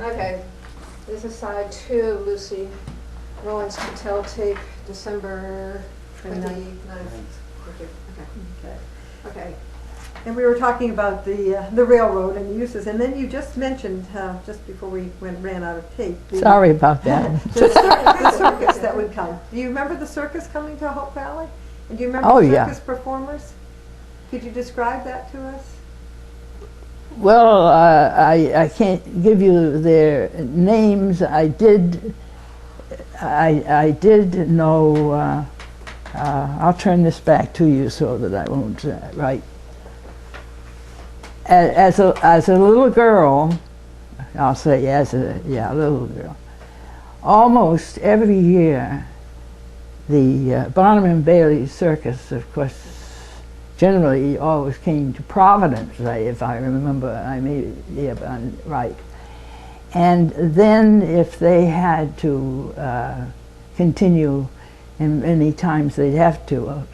Okay, this is side 2, Lucy. Rawlings Tootell tape, December 29th. Okay. And we were talking about the railroad and uses, and then you just mentioned, just before we ran out of tape. Sorry about that. The circus that would come. Do you remember the circus coming to Hope Valley? And do you remember the circus performers? Could you describe that to us? Well, I can't give you their names. I did know, I'll turn this back to you so that I won't write. As a little girl, I'll say little girl, almost every year the Barnum and Bailey Circus, of course, generally always came to Providence, if I remember, I may be right. And then if they had to continue, and many times they'd have to,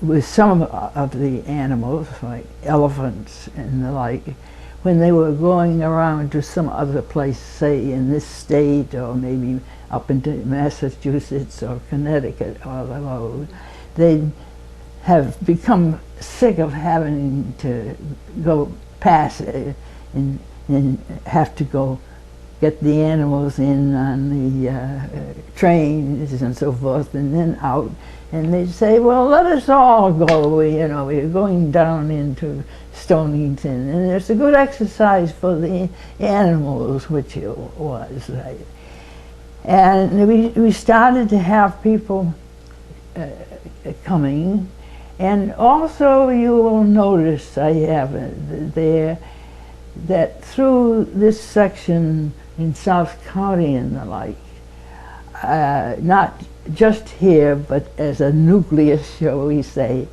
with some of the animals, like elephants and the like, when they were going around to some other place, say in this state, or maybe up into Massachusetts or Connecticut or the road, they'd have become sick of having to go past it and have to go get the animals in on the trains and so forth, and then out. And they'd say, well, let us all go, we're going down into Stonington, and it's a good exercise for the animals, which it was. Right? And we started to have people coming. And also you will notice, I have there, that through this section in South County and the like, not just here, but as a nucleus, shall we say,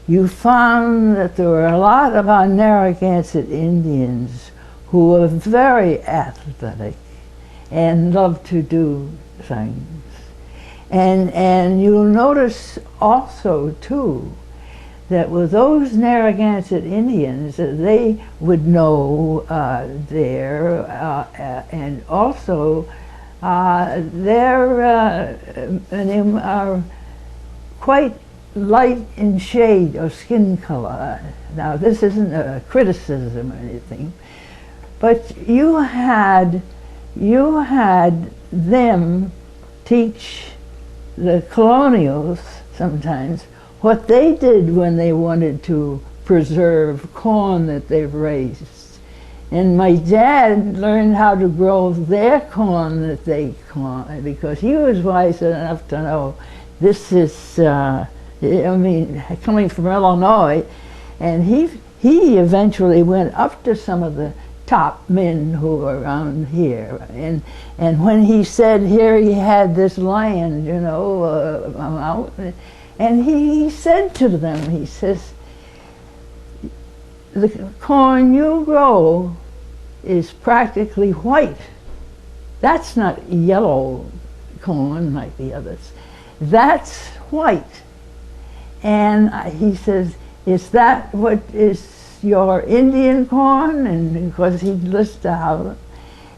you found that there were a lot of our Narragansett Indians who were very athletic and loved to do things. And you'll notice also, too, that with those Narragansett Indians, they would know there, and also they are quite light in shade or skin color. Now, this isn't a criticism or anything, but you had them teach the colonials sometimes what they did when they wanted to preserve corn that they've raised. And my dad learned how to grow their corn that they corn, because he was wise enough to know this is, coming from Illinois, and he eventually went up to some of the top men who were around here, and when he said here he had this land, out, and he said to them, he says, the corn you grow is practically white. That's not yellow corn like the others. That's white. And he says, is that what is your Indian corn? And because he'd list out.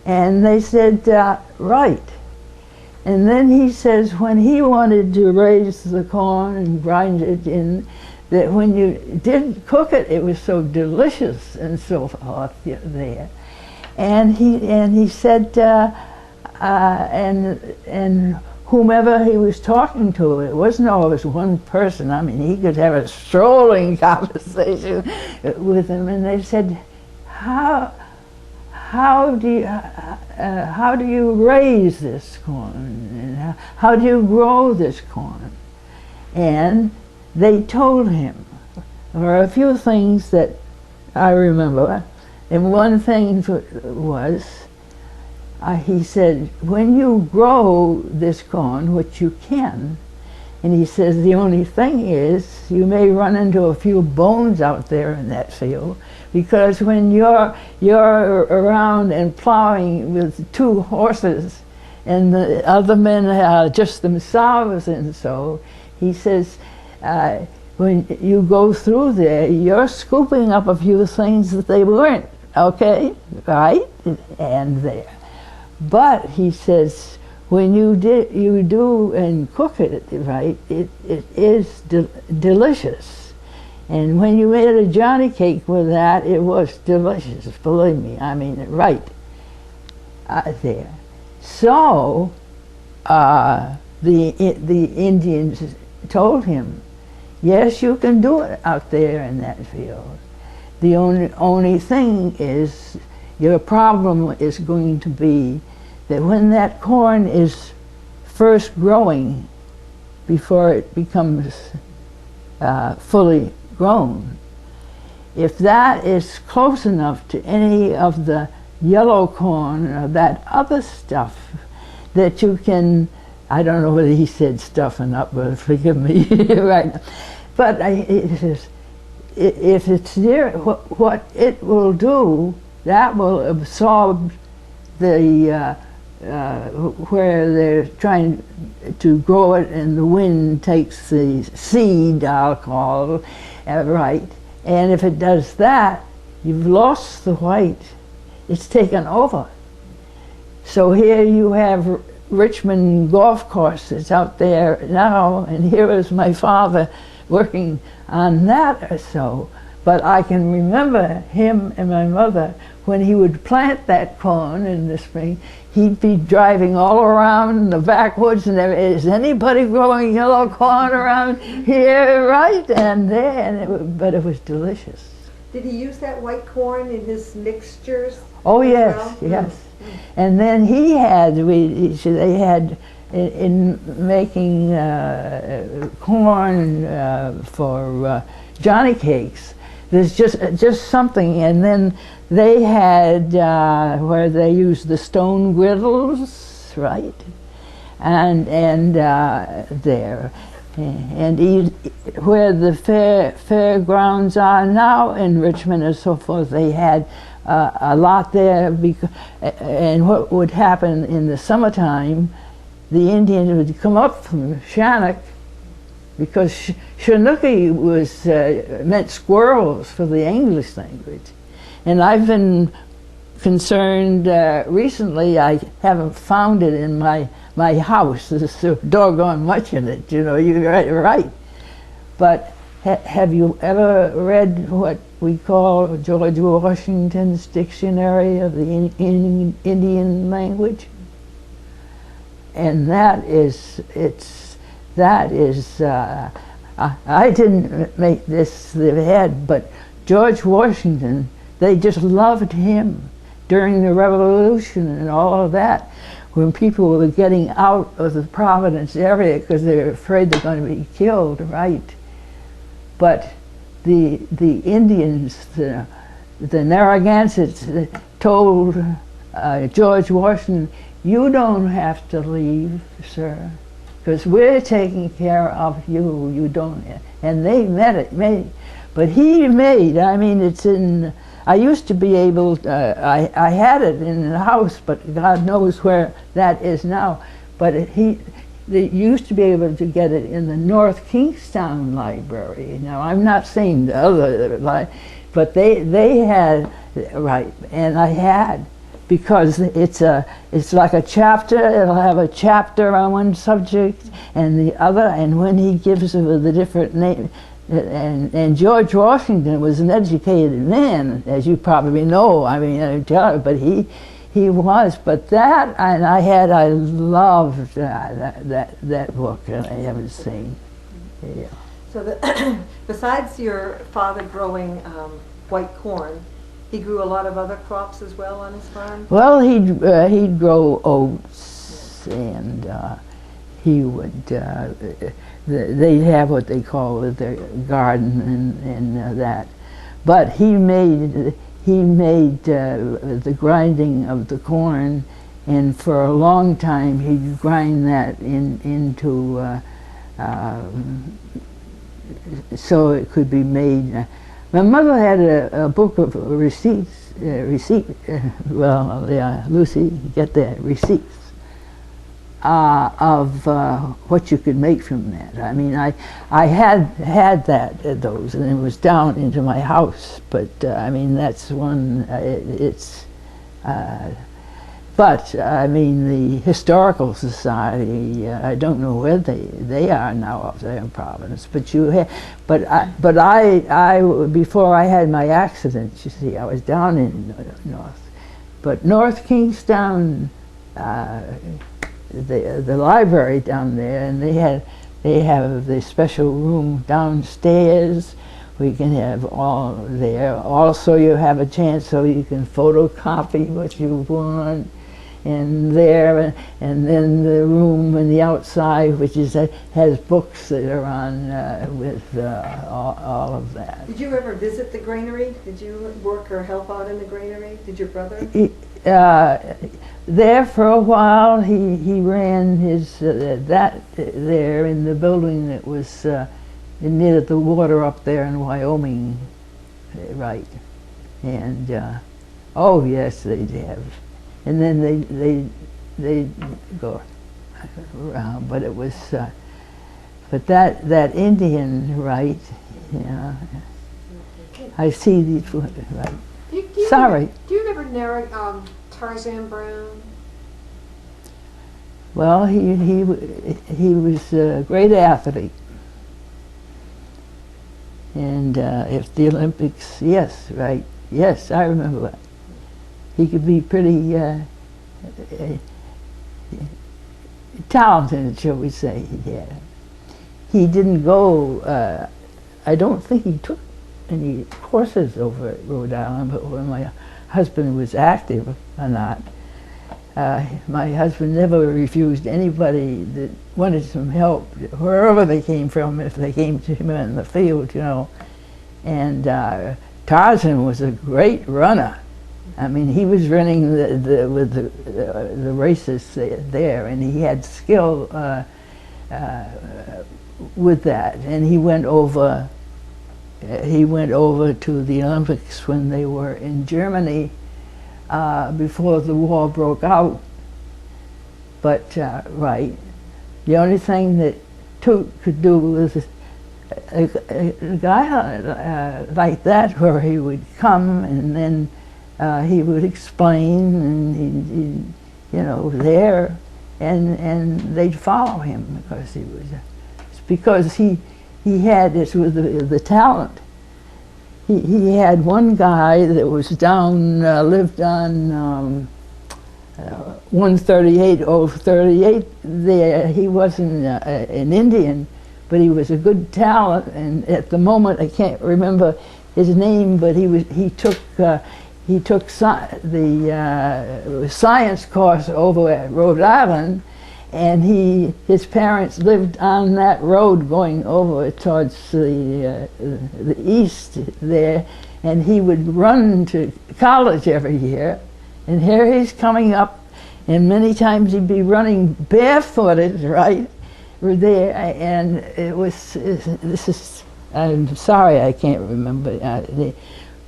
And they said, right. And then he says when he wanted to raise the corn and grind it in, that when you did cook it, it was so delicious and so forth there. And he said, and whomever he was talking to, it wasn't always one person. I mean, he could have a strolling conversation with him, and they said, how do you raise this corn? And how do you grow this corn? And they told him. There were a few things that I remember, and one thing was, he said, when you grow this corn, which you can, and he says the only thing is you may run into a few bones out there in that field, because when you're around and plowing with 2 horses and the other men are just themselves, and so he says when you go through there, you're scooping up a few things that they weren't, okay, right? and there. But he says, when you do and cook it right, it is delicious. And when you made a Johnny cake with that, it was delicious, believe me. I mean, right there. So the Indians told him, yes, you can do it out there in that field. The only thing is, your problem is going to be that when that corn is first growing, before it becomes fully grown, if that is close enough to any of the yellow corn or that other stuff that you can, I don't know whether he said stuffing up, but forgive me, right? But it says, if it's near, what it will do, that will absorb the where they're trying to grow it, and the wind takes the seed, I'll call, right. And if it does that, you've lost the white. It's taken over. So here you have Richmond golf course that's out there now, and here is my father working on that or so. But I can remember him and my mother, when he would plant that corn in the spring, he'd be driving all around the backwoods and is anybody growing yellow corn around here, right? And there, and but it was delicious. Did he use that white corn in his mixtures? Oh yes, well? yes. And then he had, they had, in making corn for Johnny cakes, there's just something, and then they had where they used the stone griddles, right? And there, and where the fairgrounds are now in Richmond and so forth, they had a lot there. And what would happen in the summertime, the Indians would come up from Shannock, because Chinooki was meant squirrels for the English language. And I've been concerned recently, I haven't found it in my house. There's so doggone much in it, you know, you're right. But have you ever read what we call George Washington's Dictionary of the Indian language? And that is, I didn't make this the head, but George Washington, they just loved him during the Revolution and all of that, when people were getting out of the Providence area because they were afraid they're going to be killed, right? But the Indians, the Narragansetts, told George Washington, you don't have to leave, sir, because we're taking care of you, you don't. And they made. But he made, I mean, it's in, I used to be able, I had it in the house, but God knows where that is now. But they used to be able to get it in the North Kingstown Library. Now, I'm not saying the other, but they had, right, and I had, because it's like a chapter, it'll have a chapter on one subject and the other, and when he gives the different names, and George Washington was an educated man, as you probably know, I mean, but he was, but that, and I loved that book, and I haven't seen, yeah. So besides your father growing white corn, he grew a lot of other crops as well on his farm? Well, he'd grow oats, and he would, they have what they call their garden and that. But he made the grinding of the corn, and for a long time he'd grind that into, so it could be made. My mother had a book of receipts, well, yeah, Lucy, get that, receipts of what you could make from that. I mean, I had those, and it was down into my house, but I mean, that's one, it's But I mean, the Historical Society, I don't know where they are now up there in Providence. But I before I had my accident, you see, I was down in North. But North Kingstown, the library down there, and they have the special room downstairs. We can have all there. Also, you have a chance so you can photocopy what you want. And there, and then the room on the outside, which has books that are on with all of that. Did you ever visit the granary? Did you work or help out in the granary? Did your brother? There for a while, he ran his that there in the building that was near the water up there in Wyoming, right? And oh yes, they have. And then they go around, but it was, but that Indian, right? Yeah, I see these, right? Sorry. Do you ever narrate Tarzan Brown? Well, he was a great athlete, and if the Olympics, yes, right, yes, I remember that. He could be pretty talented, shall we say. Yeah. He didn't go, I don't think he took any courses over at Rhode Island, but when my husband was active or not, my husband never refused anybody that wanted some help, wherever they came from, if they came to him in the field, you know. And Tarzan was a great runner. I mean, he was running with the races there, and he had skill with that. And he went over to the Olympics when they were in Germany before the war broke out. But right, the only thing that Toot could do was a guy like that, where he would come and then. He would explain, and he you know, there, and they'd follow him because he had this with the talent. He had one guy that was down, lived on 138 over 38 there. He wasn't an Indian, but he was a good talent, and at the moment I can't remember his name, but he took the science course over at Rhode Island, and his parents lived on that road going over towards the east there, and he would run to college every year, and here he's coming up, and many times he'd be running barefooted, right, there, and it was, I'm sorry I can't remember,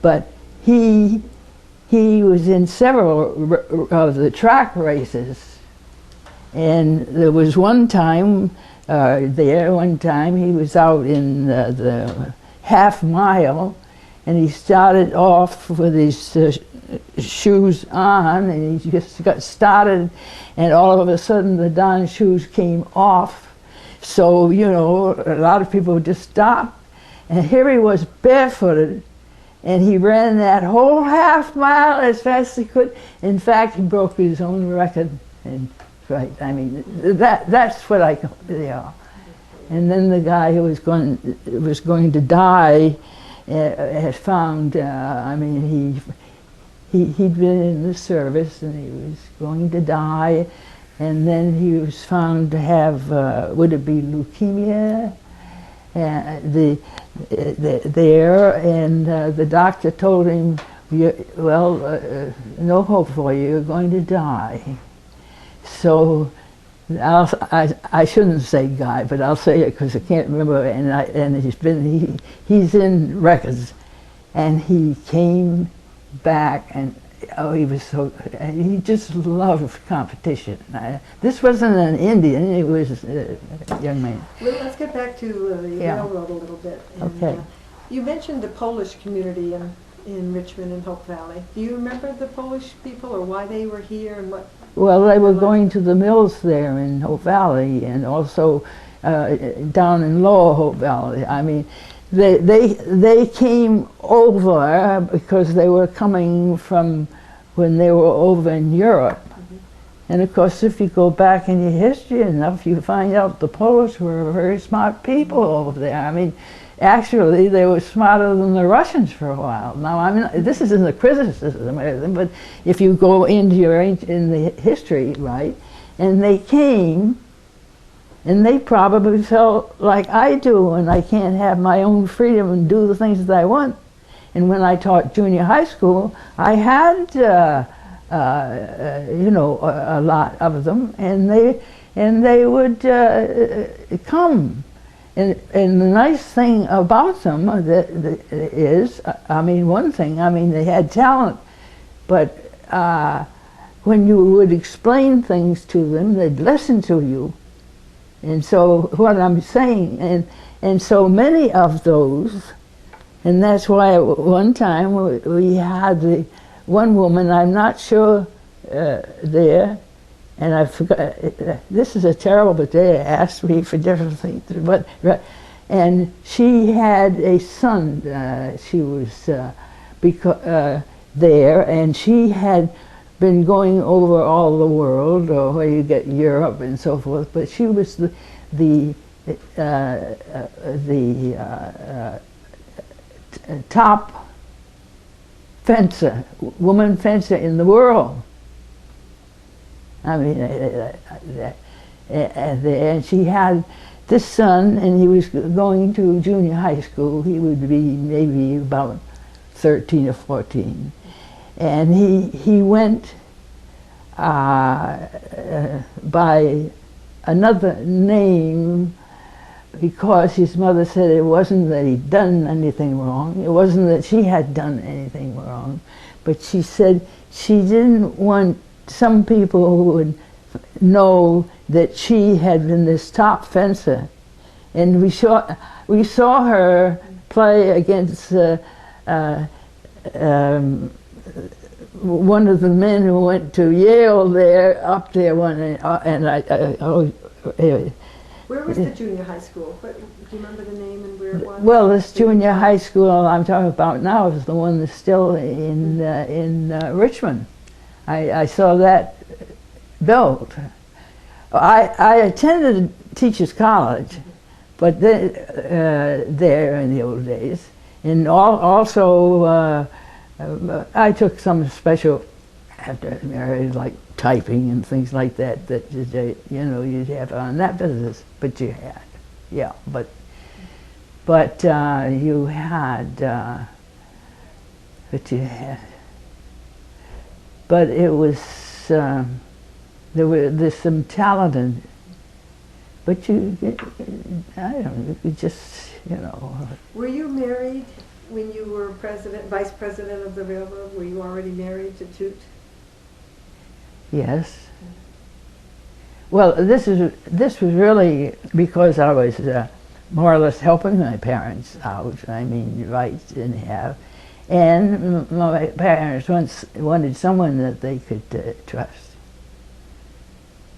but he was in several of the track races, and there was one time he was out in the half mile, and he started off with his shoes on, and he just got started, and all of a sudden the darn shoes came off. So, you know, a lot of people just stopped, and here he was barefooted, and he ran that whole half mile as fast as he could. In fact, he broke his own record. And right, I mean, that's what I, yeah. And then the guy who was going to die had found. I mean, he'd been in the service, and he was going to die, and then he was found to have would it be leukemia? There, and the doctor told him, well, no hope for you, you're going to die. So I shouldn't say guy, but I'll say it because I can't remember, and he's in records, and he came back, and oh, he was so, he just loved competition. This wasn't an Indian, it was a young man. Well, let's get back to the railroad a little bit. And, okay. You mentioned the Polish community, and in Richmond and Hope Valley. Do you remember the Polish people or why they were here and what? Well, they were going to the mills there in Hope Valley and also down in Lower Hope Valley. I mean, they came over because they were coming from when they were over in Europe. And of course, if you go back in your history enough, you find out the Polish were very smart people over there. I mean, actually, they were smarter than the Russians for a while. Now, I mean, this isn't a criticism or anything, but if you go into in the history, right, and they came, and they probably felt like I do, and I can't have my own freedom and do the things that I want. And when I taught junior high school, I had you know, a lot of them, and they would come. And the nice thing about them is, I mean, one thing, I mean, they had talent, but when you would explain things to them, they'd listen to you. And so what I'm saying, and so many of those, and that's why at one time we had the one woman, I'm not sure there, and I forgot, this is a terrible day, asked me for different things, but, and she had a son, she was there, and she had been going over all the world, or where you get Europe and so forth, but she was the top fencer, woman fencer in the world. I mean, and she had this son, and he was going to junior high school. He would be maybe about 13 or 14. And he went by another name because his mother said it wasn't that he'd done anything wrong. It wasn't that she had done anything wrong. But she said she didn't want some people who would know that she had been this top fencer. And we saw her play against one of the men who went to Yale there, up there one, and where was the junior high school? Do you remember the name and where it was? Well, this junior high school I'm talking about now is the one that's still in Richmond. I saw that built. I attended Teachers College, but there in the old days, and also I took some special after married, like typing and things like that. That you know you'd have on that business, but you had, yeah, but you had, but you had, but it was there's some talent in, but you, I don't know, you just, you know. Were you married when you were vice president of the railroad? Were you already married to Toot? Yes. Well, this was really because I was more or less helping my parents out. I mean, right, didn't have, and my parents once wanted someone that they could trust.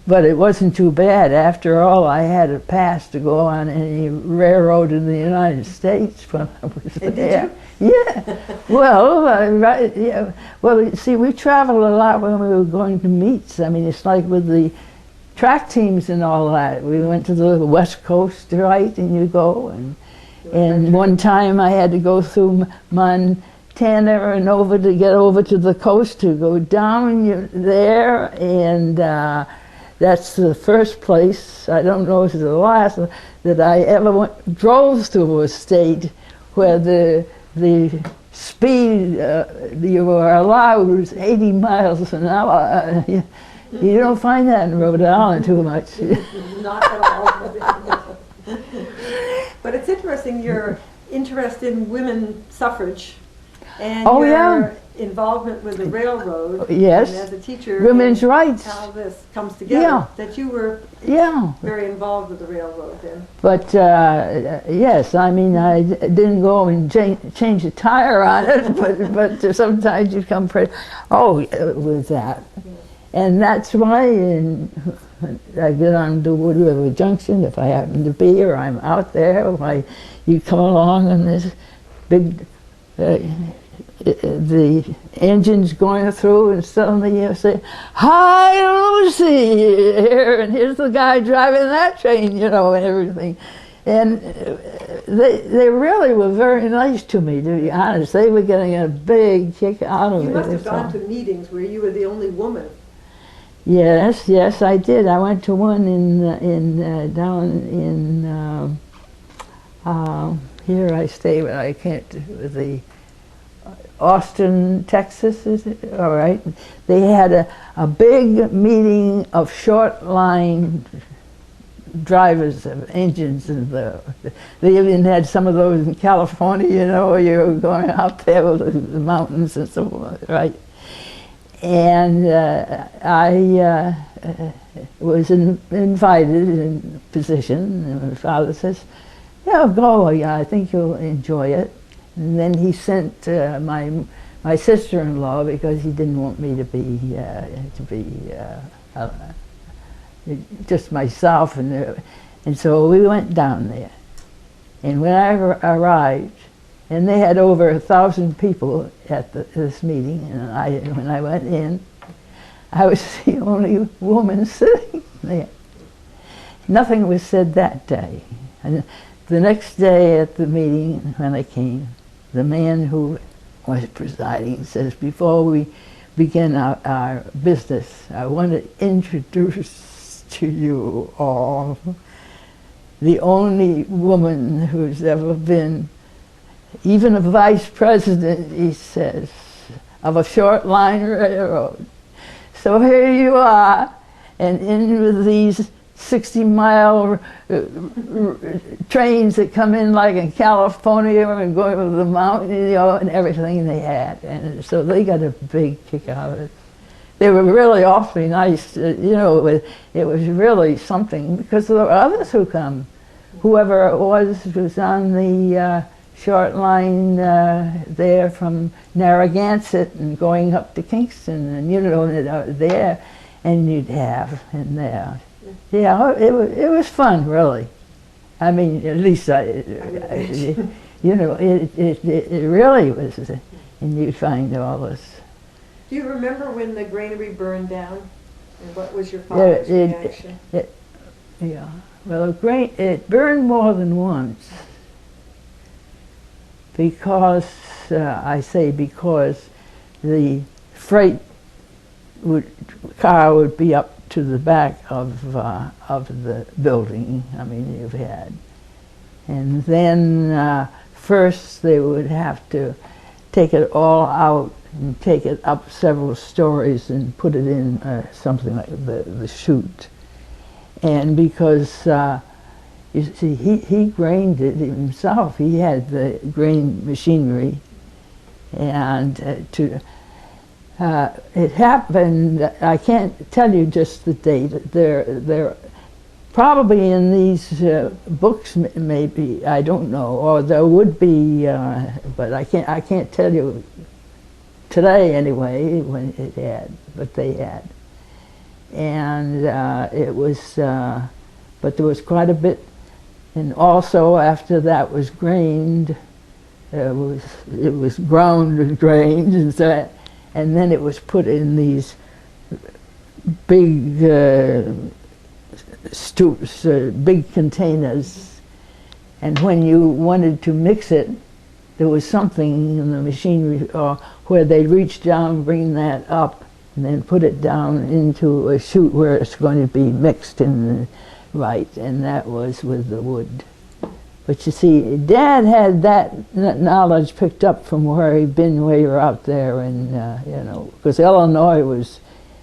But it wasn't too bad. After all, I had a pass to go on any railroad in the United States when I was there. Did you? Yeah. Well, right. Yeah. Well, see, we traveled a lot when we were going to meets. I mean, it's like with the track teams and all that. We went to the West Coast, right? And you go, and one time I had to go through Montana and over to get over to the coast to go down there, and that's the first place, I don't know if it's the last, that I ever drove through a state where the speed you were allowed was 80 miles an hour. You don't find that in Rhode Island too much. Not at all. But it's interesting, your interest in women suffrage and oh, yeah. involvement with the railroad. Yes. And as a teacher. Women's and rights. how this comes together. Yeah. That you were Yeah. very involved with the railroad then. But yes, I mean, I didn't go and change a tire on it, but sometimes you come with that. And that's why I get on to Wood River Junction if I happen to be, or I'm out there, you come along and this big, the engine's going through and suddenly you say, "Hi, Lucy," here, and here's the guy driving that train, and everything. And they really were very nice to me, to be honest. They were getting a big kick out of it. You must have gone to meetings where you were the only woman. Yes, I did. I went to one down in here I stay, but I can't. The Austin, Texas, is it? All right. They had a big meeting of short line drivers of engines, and they even had some of those in California. You were going out there with the mountains and so on, right? And I was invited in position, and my father says, "Yeah, go. I think you'll enjoy it." And then he sent my sister-in-law, because he didn't want me to be just myself, and so we went down there. And when I arrived, and they had over 1,000 people at this meeting, and when I went in, I was the only woman sitting there. Nothing was said that day. And the next day at the meeting, when I came, the man who was presiding says, "Before we begin our business, I want to introduce to you all the only woman who's ever been even a vice president," he says, "of a short line railroad. So here you are, and in with these 60-mile trains that come in like in California and going over the mountain, and everything they had." And so they got a big kick out of it. They were really awfully nice, it was really something, because there were others who come. Whoever it was on the short line there from Narragansett and going up to Kingston, and there, and you'd have in there. Yeah, it was fun, really. I mean, at least it really was, and you'd find all this. Do you remember when the granary burned down, and what was your father's reaction? Yeah, well, it burned more than once, because because the freight car would be up to the back of the building. I mean, you've had, and then first they would have to take it all out and take it up several stories and put it in something like the chute. And because you see, he grained it himself. He had the grain machinery, and it happened. I can't tell you just the date. There probably in these books, maybe, I don't know, or there would be, but I can't tell you today anyway when it had, but they had. And it was, but there was quite a bit, and also after that was grained, it was ground and grained, and then it was put in these big stoops, big containers, and when you wanted to mix it, there was something in the machinery where they reach down, bring that up, and then put it down into a chute where it's going to be mixed in right, and that was with the wood. But you see, Dad had that knowledge picked up from where he'd been way out there, and because Illinois was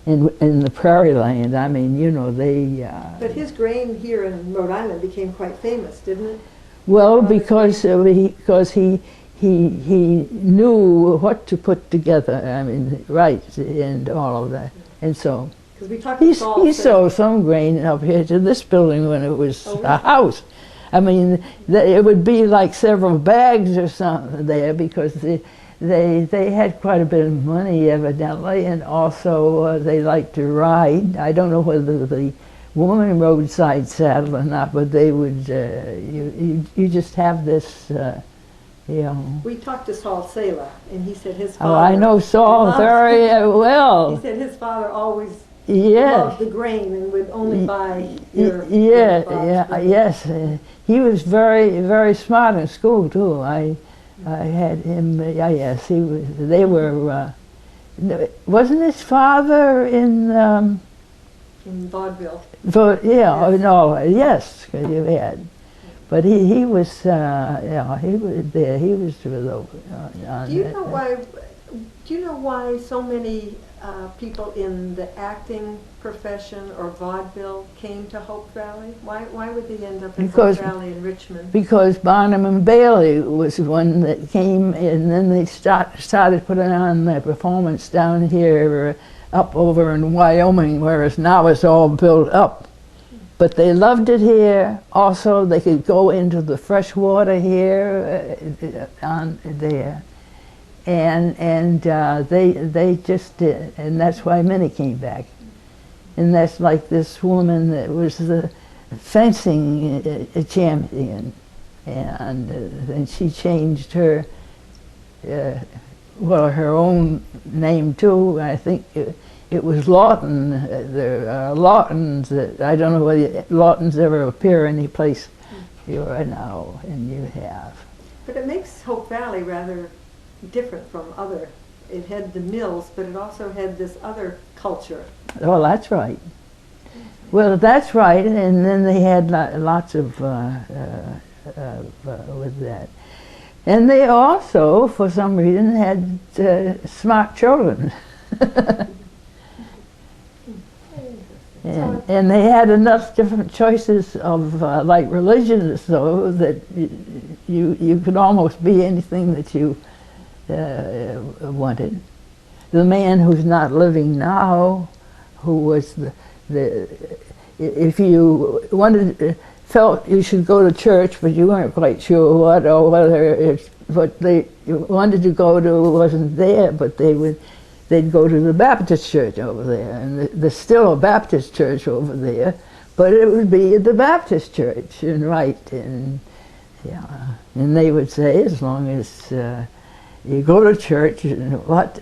in the prairie land. I mean, they. But his grain here in Rhode Island became quite famous, didn't it? Well, because he he knew what to put together. I mean, right, and all of that. And so Because we talked he to Saul. he sold some grain up here to this building when it was a house. I mean, it would be like several bags or something there, because they had quite a bit of money evidently, and also they liked to ride. I don't know whether the woman rode side saddle or not, but they would. You just have this. You know. We talked to Saul Sela, and he said his father. Oh, I know Saul very well. He said his father always Yes. loved the grain and would only buy Yes. He was very, very smart in school too. I had him. Yes, he was. They were. Wasn't his father in vaudeville? Yeah. Yes. No. Yes, you had. But he was. He was there. He was with. Do you know why? Do you know why so many people in the acting profession or vaudeville came to Hope Valley? Why would they end up in Hope Valley in Richmond? Because Barnum and Bailey was one that came, and then they started putting on their performance down here, up over in Wyoming, whereas now it's all built up. But they loved it here. Also, they could go into the fresh water here, on there. And they just did, and that's why many came back. And that's like this woman that was the fencing champion, and then she changed her, her own name too. I think it was Lawton. There are Lawtons that, I don't know whether Lawtons ever appear any place you are now, and you have. But it makes Hope Valley rather different from other. It had the mills, but it also had this other culture. Oh, that's right. Well, that's right, and then they had lots of with that. And they also, for some reason, had smart children. And they had enough different choices of like religions, though, that you could almost be anything that you wanted. The man who's not living now, who was if you felt you should go to church, but you weren't quite sure what, or whether what they wanted to go to wasn't there, but they'd go to the Baptist church over there, and there's still a Baptist church over there, but it would be the Baptist church, and and they would say, as long as you go to church, but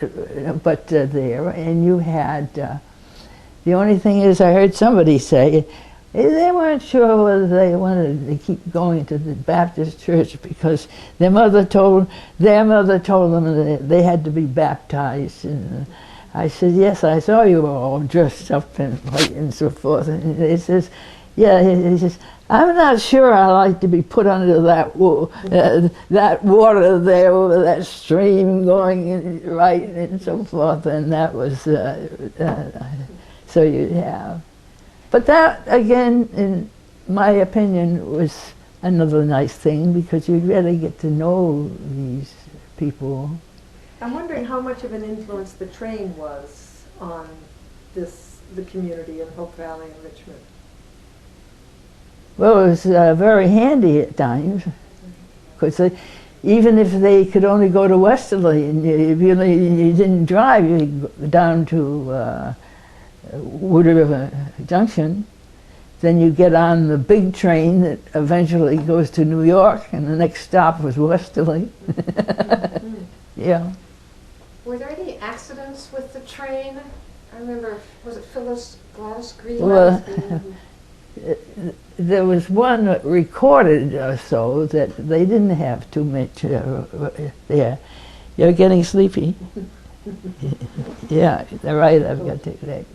there, and you had, the only thing is, I heard somebody say, they weren't sure whether they wanted to keep going to the Baptist church because their mother told them that they had to be baptized. And I said, yes, I saw you were all dressed up in white and so forth. And he says, yeah, he says, I'm not sure I like to be put under that water there, over that stream going in, right, and so forth. And that was, so you have. But that, again, in my opinion, was another nice thing, because you really get to know these people. I'm wondering how much of an influence the train was on the community in Hope Valley and Richmond. Well, it was very handy at times, because even if they could only go to Westerly, and you didn't drive, you could go down to Wood River Junction, then you get on the big train that eventually goes to New York, and the next stop was Westerly. Yeah. Were there any accidents with the train? I remember, was it Phyllis Gladys Green? Well, there was one recorded or so that they didn't have too much there. You're getting sleepy. Yeah, right, I've got to take that.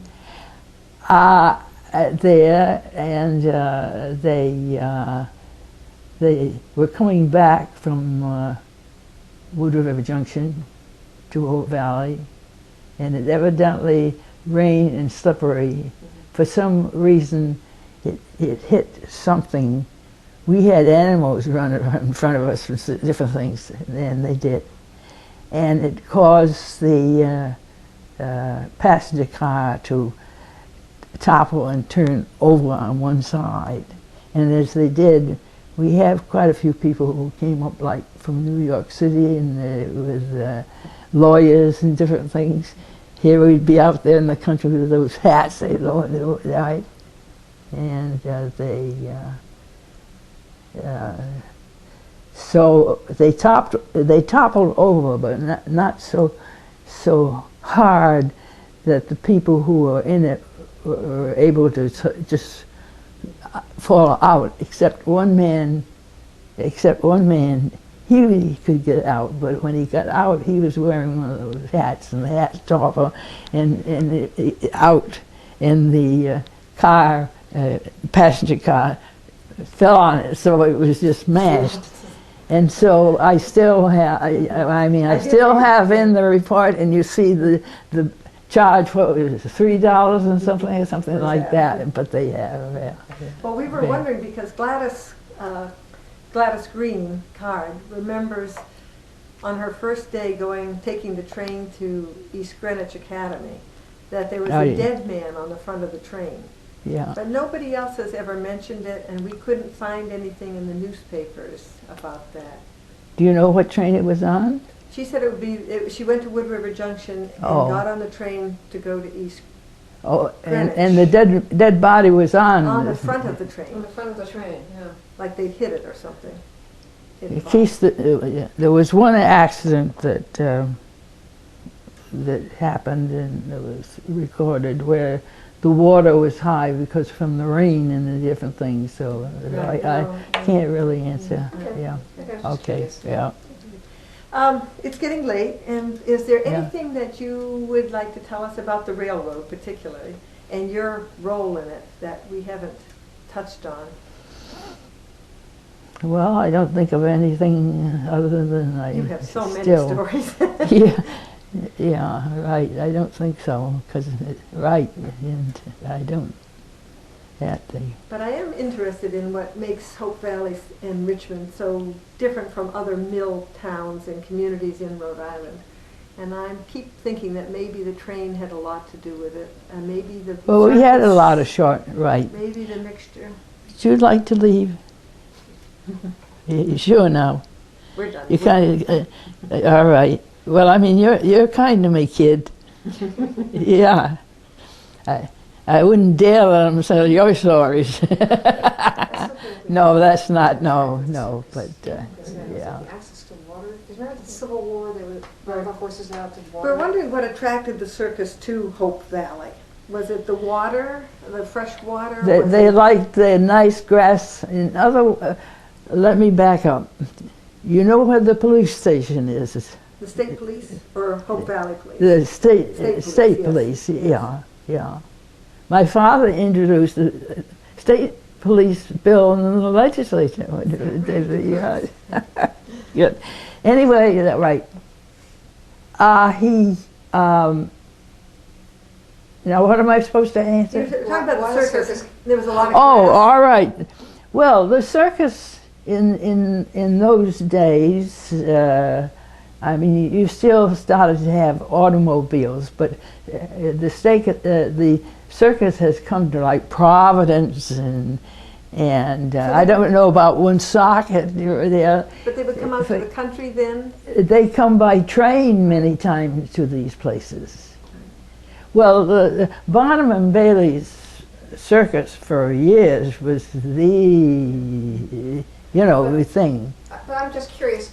There, and they were coming back from Wood River Junction to Hope Valley, and it evidently rained and slippery. For some reason, it hit something we had animals running in front of us for different things, and they did. And it caused the passenger car to topple and turn over on one side. And as they did, we have quite a few people who came up like from New York City and with lawyers and different things. Here we'd be out there in the country with those hats, they right? And so they toppled over, but not so hard that the people who were in it were able to just fall out, except one man. He could get out, but when he got out, he was wearing one of those hats, and the hat toppled and out, and the car, passenger car, fell on it, so it was just smashed. And so I still have, I still have in the report, and you see the charge for it was $3 and something like that. But they have. Yeah. Well, we were wondering because Gladys Green Card remembers on her first day taking the train to East Greenwich Academy that there was a dead man on the front of the train. Yeah. But nobody else has ever mentioned it, and we couldn't find anything in the newspapers about that. Do you know what train it was on? She said it would be, she went to Wood River Junction and got on the train to go to East Greenwich. And the dead body was on the front of the train. On the front of the train, yeah. Like they'd hit it or something. In case there was one accident that happened, and it was recorded, where the water was high because from the rain and the different things. So I can't really answer. Okay. Yeah. Okay. Yeah. It's getting late, and is there anything that you would like to tell us about the railroad particularly, and your role in it that we haven't touched on? Well, I don't think of anything other than You have so many stories. Yeah, right. I don't think so, because and I don't. But I am interested in what makes Hope Valley and Richmond so different from other mill towns and communities in Rhode Island. And I keep thinking that maybe the train had a lot to do with it, and maybe the well, we had a lot of maybe the mixture. Would you like to leave? You sure now? We're done. You kind of all right. Well, I mean, you're kind to me, kid. Yeah. I wouldn't dare let them tell your stories. No, that's not, no, but, yeah. Access to water. Remember the Civil War, they would ride the horses out to water? We're wondering what attracted the circus to Hope Valley. Was it the water, the fresh water? They liked the nice grass. Let me back up. You know where the police station is? The state police or Hope Valley police? The state police, yes. Yeah. My father introduced the state police bill in the legislature. Good. Anyway, right. Now what am I supposed to answer? You're talking about the circus. There was a lot of all right. Well, the circus in those days, I mean, you still started to have automobiles, but the circus has come to like Providence and I don't know about Woonsocket. But they would come out to the country then? They come by train many times to these places. Well, the Barnum and Bailey's circus for years was the thing. But I'm just curious,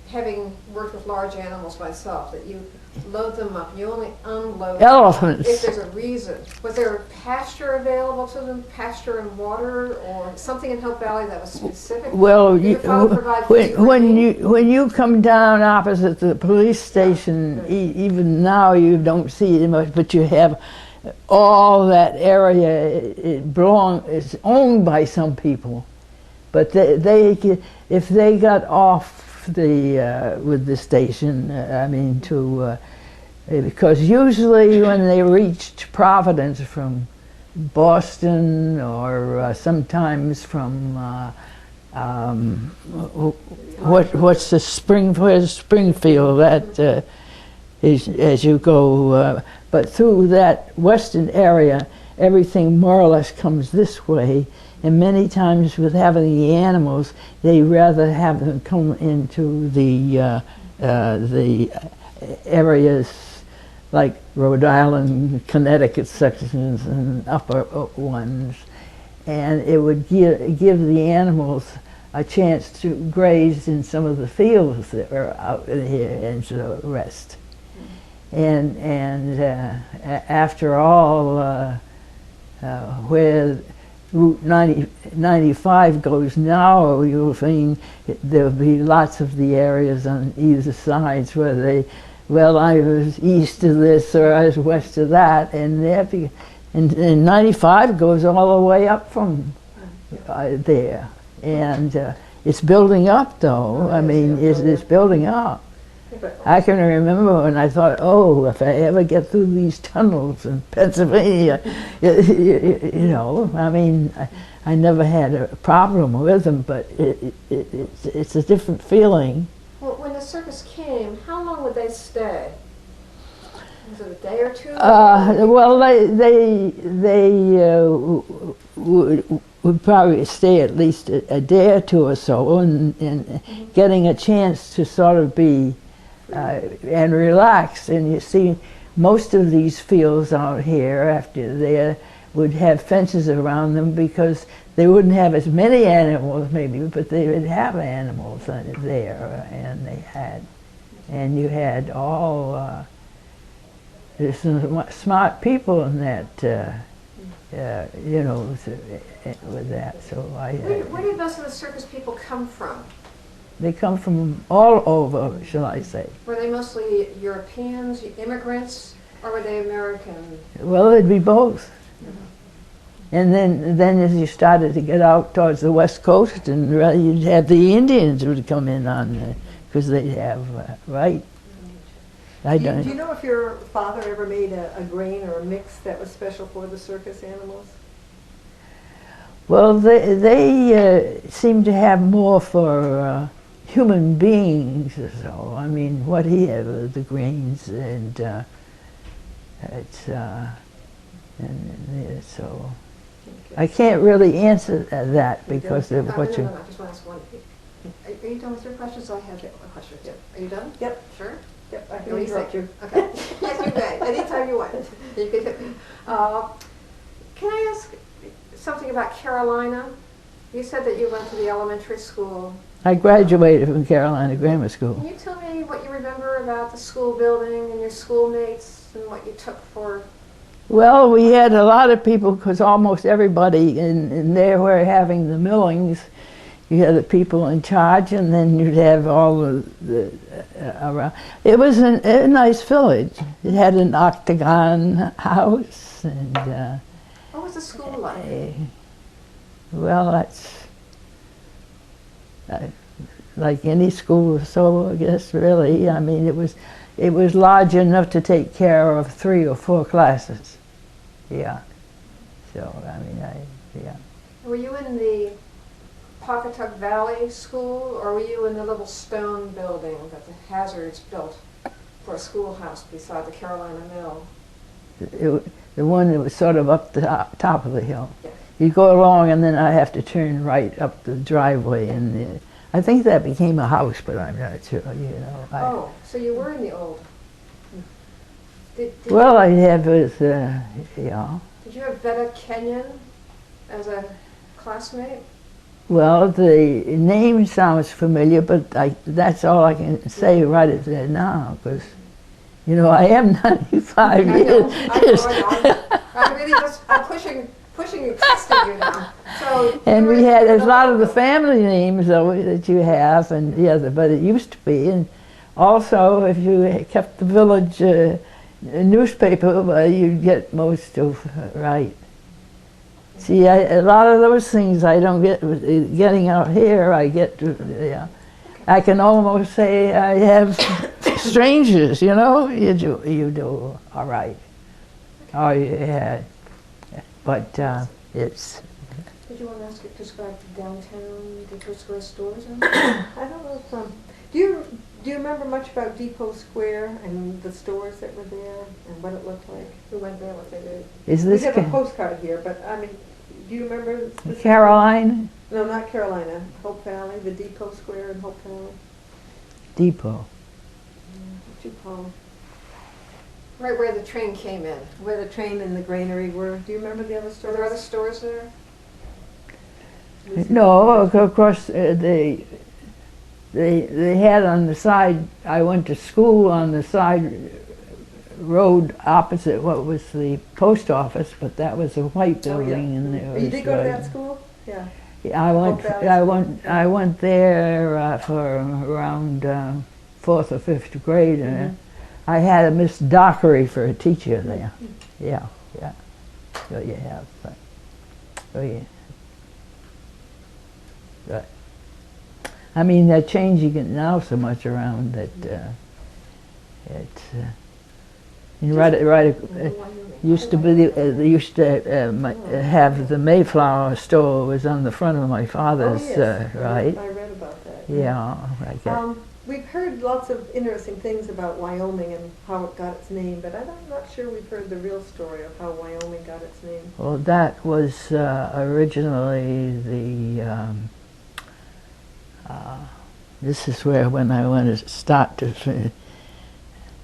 having worked with large animals myself, that you load them up, you only unload elephants if there's a reason. Was there pasture available to them, pasture and water, or something in Hope Valley that was specific? Well, when you come down opposite the police station, even now you don't see it much, but you have all that area. It's owned by some people, but if they got off with the station, because usually when they reached Providence from Boston or sometimes from what's the where's Springfield? That is as you go, but through that western area, everything more or less comes this way. And many times with having the animals, they rather have them come into the areas like Rhode Island, Connecticut sections and upper ones. And it would give the animals a chance to graze in some of the fields that are out here and to rest. And after all, where Route 95 goes now, you'll find there'll be lots of the areas on either sides where they, well, I was east of this or I was west of that, and and 95 goes all the way up from there, and it's building up though. I mean, it's building up. I can remember when I thought, oh, if I ever get through these tunnels in Pennsylvania, you know, I mean, I never had a problem with them, but it's a different feeling. Well, when the circus came, how long would they stay? Was it a day or two? Well, they would probably stay at least a day or two or so, and getting a chance to sort of be and relax. And you see, most of these fields out here after there would have fences around them because they wouldn't have as many animals maybe, but they would have animals there, and they had, and you had all there's some smart people in that, you know, with that. So where did most of the circus people come from? They come from all over, shall I say. Were they mostly Europeans, immigrants, or were they American? Well, it'd be both. And then as you started to get out towards the west coast, and you'd have the Indians would come in on, because they'd have, right? Do you know if your father ever made a grain or a mix that was special for the circus animals? Well, they seem to have more for human beings or so. I mean, what he had, the grains, and it's and so I can't really answer that because of what you. No, I just want to ask one. Are you done with your questions? I have a question. Yep. Are you done? Yep. Sure. Yep. I can interrupt you. Okay. Yes, you may. Anytime you want. You can hit me. Can I ask something about Carolina? You said that you went to the elementary school. I graduated from Carolina Grammar School. Can you tell me what you remember about the school building and your schoolmates and what you took for? Well, we had a lot of people because almost everybody in there were having the millings. You had the people in charge, and then you'd have all the around. It was a nice village. It had an octagon house, and What was the school like? Well, that's like any school, so I guess really. I mean, it was large enough to take care of 3 or 4 classes. Yeah. So I mean, yeah. Were you in the Pawcatuck Valley School, or were you in the little stone building that the Hazards built for a schoolhouse beside the Carolina Mill? The one that was sort of up the top of the hill. Yeah. You go along, and then I have to turn right up the driveway, and I think that became a house, but I'm not sure. You know. Oh, so you were in the old. Well, I have with yeah. Did you have Vetta Kenyon as a classmate? Well, the name sounds familiar, but that's all I can say right at there now, because, you know, I am 95 years. I'm really just pushing and testing you now. So and we had a lot of the family names though that you have, and yeah, but it used to be, and also if you kept the village newspaper, well, you'd get most of right. See, a lot of those things I don't get. Getting out here, I get to, yeah. I can almost say I have strangers, you know. You do all right. Oh, yeah. But it's Did you want to ask it to describe the downtown Depot Square stores? I don't know if, do you remember much about Depot Square and the stores that were there and what it looked like? Who went there, what they did? Is We this have a postcard here, but I mean, do you remember? Caroline? No, not Carolina, Hope Valley, the Depot Square in Hope Valley. Depot. What you call it? Right where the train came in. Where the train and the granary were. Do you remember the other Were stores? there other stores there? No, of course, they had on the side, I went to school on the side road opposite what was the post office, but that was a white building and there was. You did go to that school? Yeah. I went there for around 4th or 5th grade, and I had a Miss Dockery for a teacher there. Yeah. So you have. Oh yeah. But, I mean, they're changing it now so much around that used to be they used to have the Mayflower store was on the front of my father's right. I read about that. Yeah, I guess. We've heard lots of interesting things about Wyoming and how it got its name, but I'm not sure we've heard the real story of how Wyoming got its name. Well, that was originally the. This is where when I want to start to.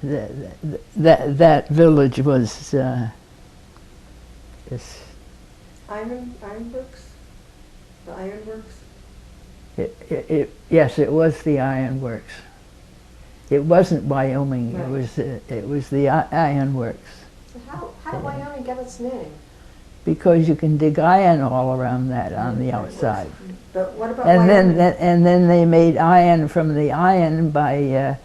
That village was. Ironworks? The ironworks? Yes, it was the ironworks. It wasn't Wyoming. Right. It was the ironworks. So how did Wyoming get its name? Because you can dig iron all around that on the outside. But what about And Wyoming? then they made iron from the iron by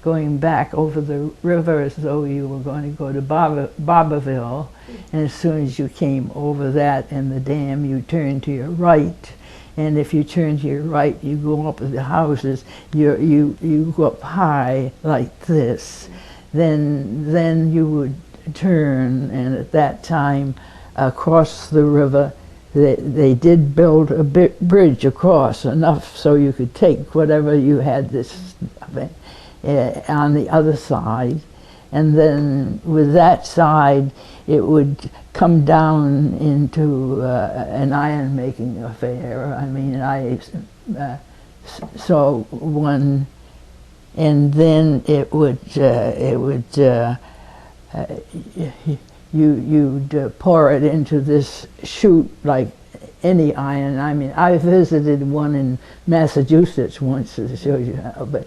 going back over the river as though you were going to go to Barberville. And as soon as you came over that and the dam, you turned to your right. And if you turn to your right, you go up the houses. You go up high like this. Then you would turn, and at that time, across the river, they did build a bridge across enough so you could take whatever you had this on the other side, and then with that side, it would come down into an iron making affair. I mean, I saw one, and then you'd pour it into this chute like any iron. I mean, I visited one in Massachusetts once to show you how, but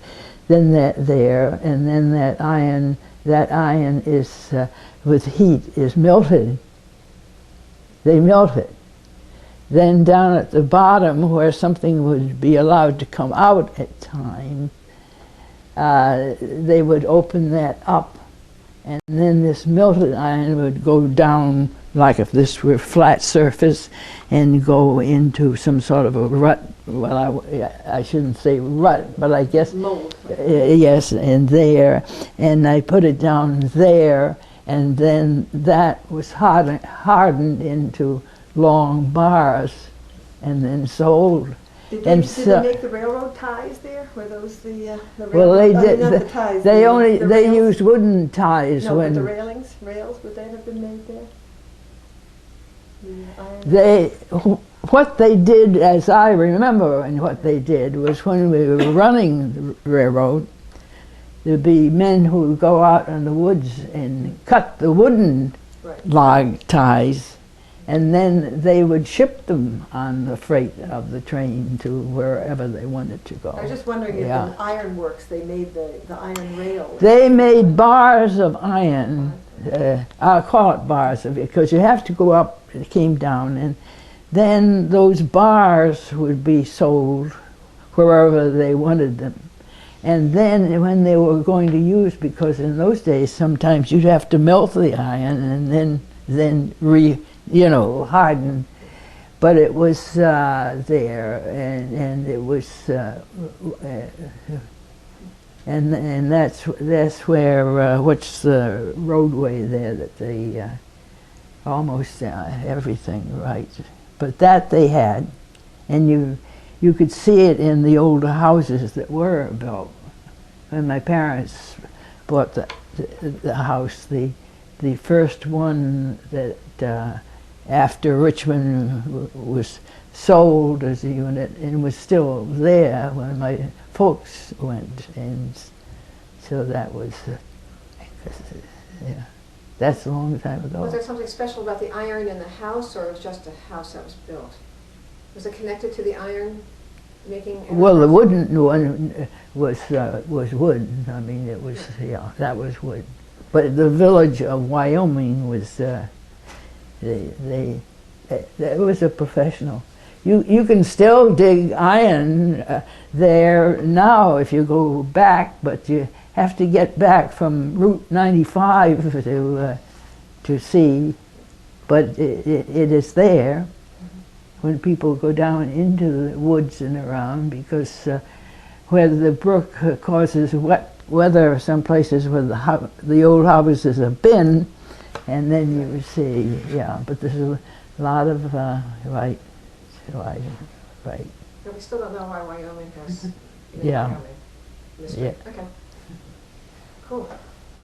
then that iron is with heat is melted. They melt it. Then down at the bottom where something would be allowed to come out at time, they would open that up, and then this melted iron would go down like if this were flat surface and go into some sort of a rut. Well, I shouldn't say rut, but I guess mold. Yes, and I put it down there, and then that was hardened into long bars, and then sold. Did And they make the railroad ties there? Were those the Well, they did. not the ties. They the rails? used wooden ties No, when but the rails, would they have been made there? What they did, as I remember, and what they did was when we were running the railroad, there'd be men who would go out in the woods and cut the wooden log ties, and then they would ship them on the freight of the train to wherever they wanted to go. I was just wondering if in ironworks they made the iron rail. They made bars of iron. I'll call it bars because you have to go up. It came down, and then those bars would be sold wherever they wanted them. And then when they were going to use, because in those days sometimes you'd have to melt the iron and then harden. But it was there, and it was, and that's where what's the roadway there that they almost everything right. but that they had, and you could see it in the older houses that were built. When my parents bought the house, the first one that after Richmond was sold as a unit and was still there when my folks went, and so that was, yeah, that's a long time ago. Was there something special about the iron in the house, or it was just a house that was built? Was it connected to the iron making? Well, the wooden one was wood. I mean, it was, yeah, that was wood. But the village of Wyoming was, it was a professional. You can still dig iron there now if you go back, but you have to get back from Route 95 to see. But it is there when people go down into the woods and around, because where the brook causes wet weather, some places where the old houses have been, and then you see, yeah, but there's a lot of, right. But we still don't know why Wyoming has. Yeah. Wyoming. Yeah. Okay. Cool.